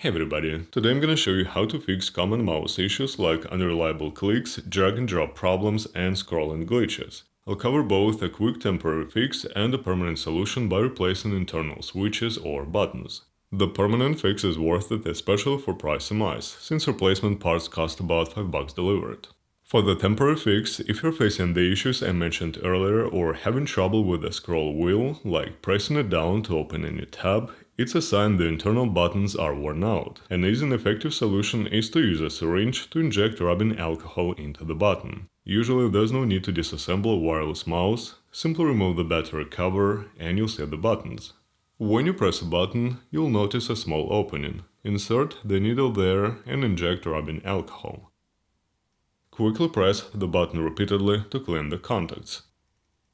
Hey everybody, today I'm gonna show you how to fix common mouse issues like unreliable clicks, drag and drop problems, and scrolling glitches. I'll cover both a quick temporary fix and a permanent solution by replacing internal switches or buttons. The permanent fix is worth it, especially for pricey mice, since replacement parts cost about $5 delivered. For the temporary fix, if you're facing the issues I mentioned earlier or having trouble with the scroll wheel, like pressing it down to open a new tab, it's a sign the internal buttons are worn out. An easy and effective solution is to use a syringe to inject rubbing alcohol into the button. Usually there's no need to disassemble a wireless mouse, simply remove the battery cover and you'll see the buttons. When you press a button, you'll notice a small opening. Insert the needle there and inject rubbing alcohol. Quickly press the button repeatedly to clean the contacts.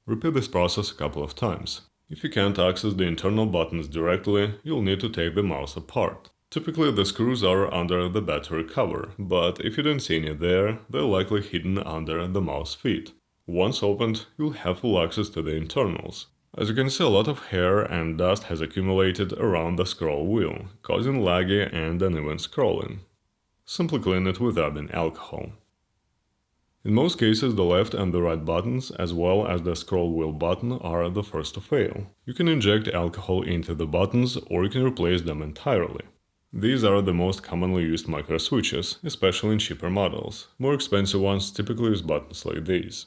Repeat this process a couple of times. If you can't access the internal buttons directly, you'll need to take the mouse apart. Typically the screws are under the battery cover, but if you don't see any there, they're likely hidden under the mouse feet. Once opened, you'll have full access to the internals. As you can see, a lot of hair and dust has accumulated around the scroll wheel, causing laggy and uneven scrolling. Simply clean it with rubbing alcohol. In most cases, the left and the right buttons, as well as the scroll wheel button, are the first to fail. You can inject alcohol into the buttons, or you can replace them entirely. These are the most commonly used micro switches, especially in cheaper models. More expensive ones typically use buttons like these.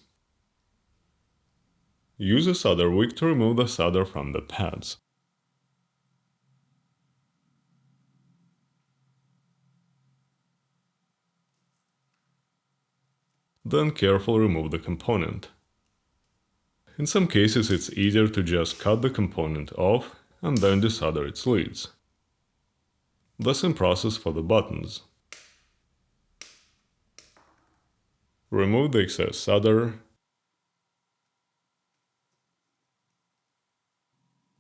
Use a solder wick to remove the solder from the pads. Then carefully remove the component. In some cases it's easier to just cut the component off and then desolder its leads. The same process for the buttons. Remove the excess solder,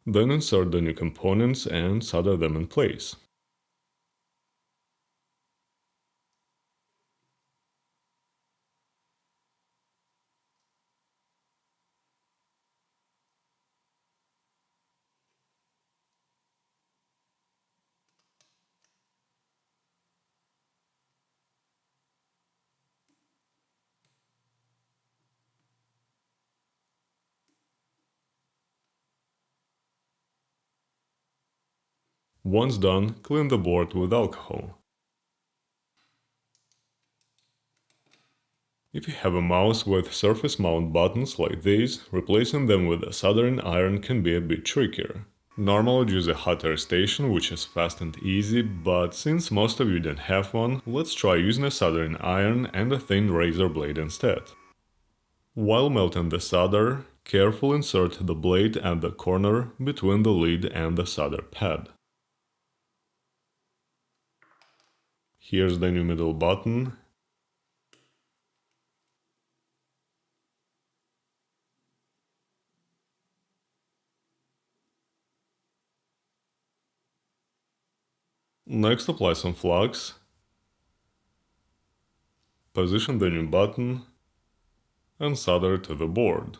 then insert the new components and solder them in place. Once done, clean the board with alcohol. If you have a mouse with surface mount buttons like these, replacing them with a soldering iron can be a bit trickier. Normally use a hot air station, which is fast and easy, but since most of you don't have one, let's try using a soldering iron and a thin Razer blade instead. While melting the solder, carefully insert the blade at the corner between the lid and the solder pad. Here's the new middle button. Next, apply some flux. Position the new button and solder it to the board.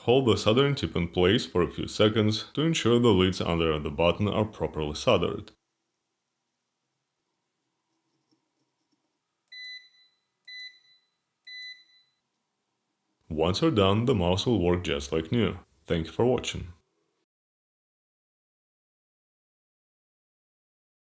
Hold the soldering tip in place for a few seconds to ensure the leads under the button are properly soldered. Once you're done, the mouse will work just like new. Thank you for watching.